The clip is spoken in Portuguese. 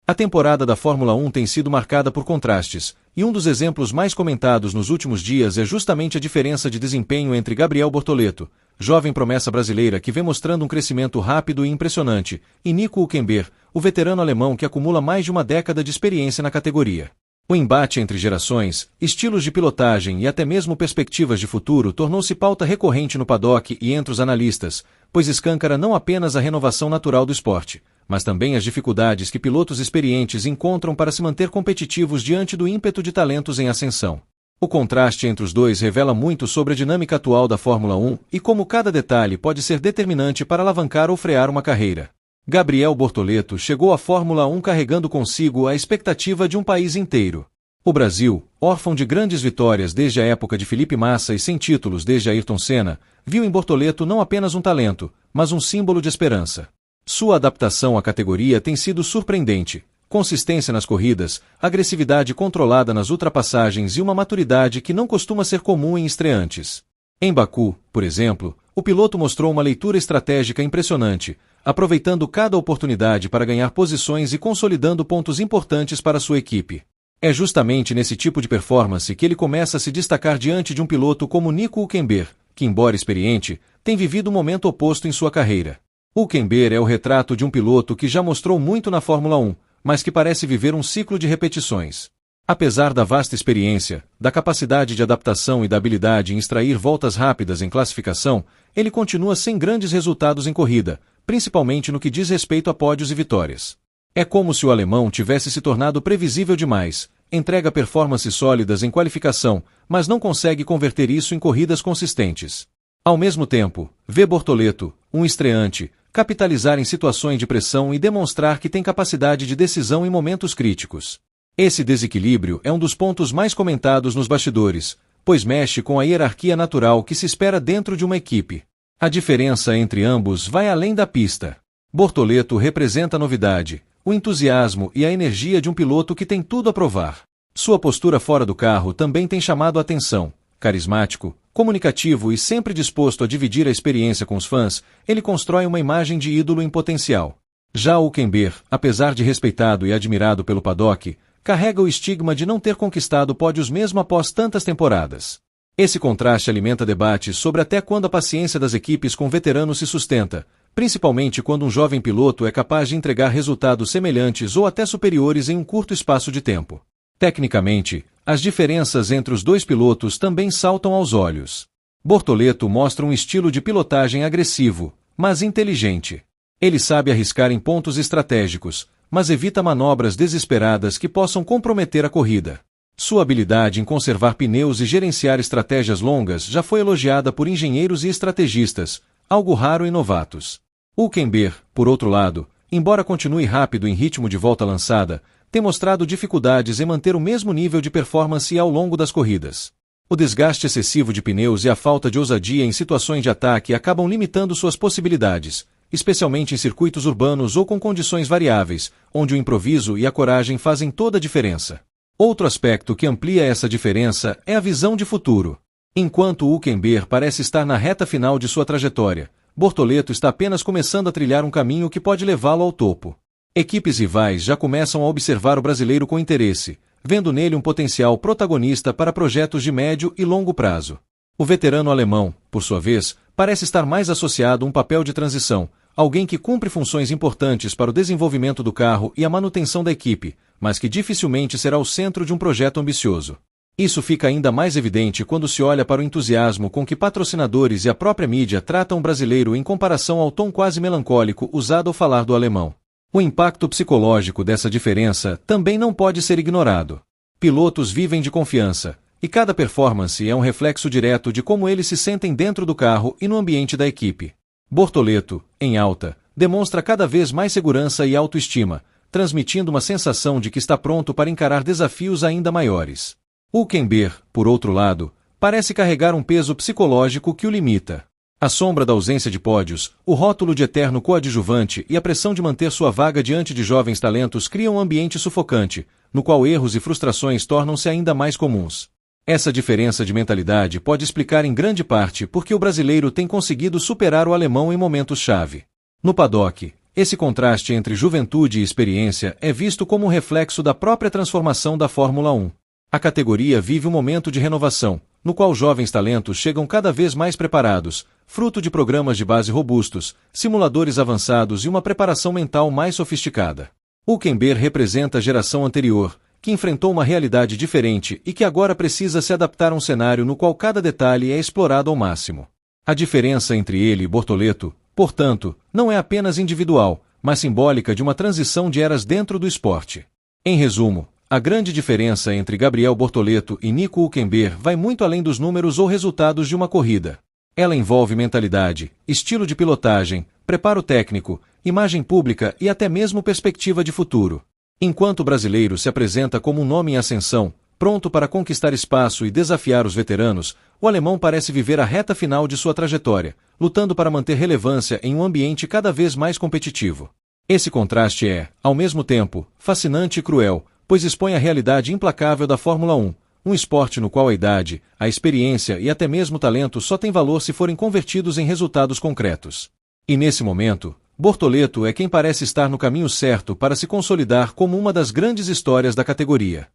A temporada da Fórmula 1 tem sido marcada por contrastes, e um dos exemplos mais comentados nos últimos dias é justamente a diferença de desempenho entre Gabriel Bortoleto, jovem promessa brasileira que vem mostrando um crescimento rápido e impressionante, e Nico Hülkenberg, o veterano alemão que acumula mais de uma década de experiência na categoria. O embate entre gerações, estilos de pilotagem e até mesmo perspectivas de futuro tornou-se pauta recorrente no paddock e entre os analistas, pois escâncara não apenas a renovação natural do esporte, mas também as dificuldades que pilotos experientes encontram para se manter competitivos diante do ímpeto de talentos em ascensão. O contraste entre os dois revela muito sobre a dinâmica atual da Fórmula 1 e como cada detalhe pode ser determinante para alavancar ou frear uma carreira. Gabriel Bortoleto chegou à Fórmula 1 carregando consigo a expectativa de um país inteiro. O Brasil, órfão de grandes vitórias desde a época de Felipe Massa e sem títulos desde Ayrton Senna, viu em Bortoleto não apenas um talento, mas um símbolo de esperança. Sua adaptação à categoria tem sido surpreendente. Consistência nas corridas, agressividade controlada nas ultrapassagens e uma maturidade que não costuma ser comum em estreantes. Em Baku, por exemplo, o piloto mostrou uma leitura estratégica impressionante, aproveitando cada oportunidade para ganhar posições e consolidando pontos importantes para sua equipe. É justamente nesse tipo de performance que ele começa a se destacar diante de um piloto como Nico Hülkenberg, que, embora experiente, tem vivido um momento oposto em sua carreira. Hülkenberg é o retrato de um piloto que já mostrou muito na Fórmula 1, mas que parece viver um ciclo de repetições. Apesar da vasta experiência, da capacidade de adaptação e da habilidade em extrair voltas rápidas em classificação, ele continua sem grandes resultados em corrida, principalmente no que diz respeito a pódios e vitórias. É como se o alemão tivesse se tornado previsível demais, entrega performances sólidas em qualificação, mas não consegue converter isso em corridas consistentes. Ao mesmo tempo, vê Bortoleto, um estreante, capitalizar em situações de pressão e demonstrar que tem capacidade de decisão em momentos críticos. Esse desequilíbrio é um dos pontos mais comentados nos bastidores, pois mexe com a hierarquia natural que se espera dentro de uma equipe. A diferença entre ambos vai além da pista. Bortoleto representa a novidade, o entusiasmo e a energia de um piloto que tem tudo a provar. Sua postura fora do carro também tem chamado a atenção. Carismático, comunicativo e sempre disposto a dividir a experiência com os fãs, ele constrói uma imagem de ídolo em potencial. Já Hülkenberg, apesar de respeitado e admirado pelo paddock, carrega o estigma de não ter conquistado pódios mesmo após tantas temporadas. Esse contraste alimenta debates sobre até quando a paciência das equipes com veteranos se sustenta, principalmente quando um jovem piloto é capaz de entregar resultados semelhantes ou até superiores em um curto espaço de tempo. Tecnicamente, as diferenças entre os dois pilotos também saltam aos olhos. Bortoleto mostra um estilo de pilotagem agressivo, mas inteligente. Ele sabe arriscar em pontos estratégicos, mas evita manobras desesperadas que possam comprometer a corrida. Sua habilidade em conservar pneus e gerenciar estratégias longas já foi elogiada por engenheiros e estrategistas, algo raro em novatos. Hülkenberg, por outro lado, embora continue rápido em ritmo de volta lançada, tem mostrado dificuldades em manter o mesmo nível de performance ao longo das corridas. O desgaste excessivo de pneus e a falta de ousadia em situações de ataque acabam limitando suas possibilidades, especialmente em circuitos urbanos ou com condições variáveis, onde o improviso e a coragem fazem toda a diferença. Outro aspecto que amplia essa diferença é a visão de futuro. Enquanto Hülkenberg parece estar na reta final de sua trajetória, Bortoleto está apenas começando a trilhar um caminho que pode levá-lo ao topo. Equipes rivais já começam a observar o brasileiro com interesse, vendo nele um potencial protagonista para projetos de médio e longo prazo. O veterano alemão, por sua vez, parece estar mais associado a um papel de transição, alguém que cumpre funções importantes para o desenvolvimento do carro e a manutenção da equipe, mas que dificilmente será o centro de um projeto ambicioso. Isso fica ainda mais evidente quando se olha para o entusiasmo com que patrocinadores e a própria mídia tratam o brasileiro em comparação ao tom quase melancólico usado ao falar do alemão. O impacto psicológico dessa diferença também não pode ser ignorado. Pilotos vivem de confiança, e cada performance é um reflexo direto de como eles se sentem dentro do carro e no ambiente da equipe. Bortoleto, em alta, demonstra cada vez mais segurança e autoestima, transmitindo uma sensação de que está pronto para encarar desafios ainda maiores. Hülkenberg, por outro lado, parece carregar um peso psicológico que o limita. A sombra da ausência de pódios, o rótulo de eterno coadjuvante e a pressão de manter sua vaga diante de jovens talentos criam um ambiente sufocante, no qual erros e frustrações tornam-se ainda mais comuns. Essa diferença de mentalidade pode explicar em grande parte por que o brasileiro tem conseguido superar o alemão em momentos-chave. No paddock, Esse contraste entre juventude e experiência é visto como um reflexo da própria transformação da Fórmula 1. A categoria vive um momento de renovação, no qual jovens talentos chegam cada vez mais preparados, fruto de programas de base robustos, simuladores avançados e uma preparação mental mais sofisticada. Hülkenberg representa a geração anterior, que enfrentou uma realidade diferente e que agora precisa se adaptar a um cenário no qual cada detalhe é explorado ao máximo. A diferença entre ele e Bortoleto, portanto, não é apenas individual, mas simbólica de uma transição de eras dentro do esporte. Em resumo, a grande diferença entre Gabriel Bortoleto e Nico Hülkenberg vai muito além dos números ou resultados de uma corrida. Ela envolve mentalidade, estilo de pilotagem, preparo técnico, imagem pública e até mesmo perspectiva de futuro. Enquanto o brasileiro se apresenta como um nome em ascensão, pronto para conquistar espaço e desafiar os veteranos, o alemão parece viver a reta final de sua trajetória, lutando para manter relevância em um ambiente cada vez mais competitivo. Esse contraste é, ao mesmo tempo, fascinante e cruel, pois expõe a realidade implacável da Fórmula 1, um esporte no qual a idade, a experiência e até mesmo o talento só têm valor se forem convertidos em resultados concretos. E nesse momento, Bortoleto é quem parece estar no caminho certo para se consolidar como uma das grandes histórias da categoria.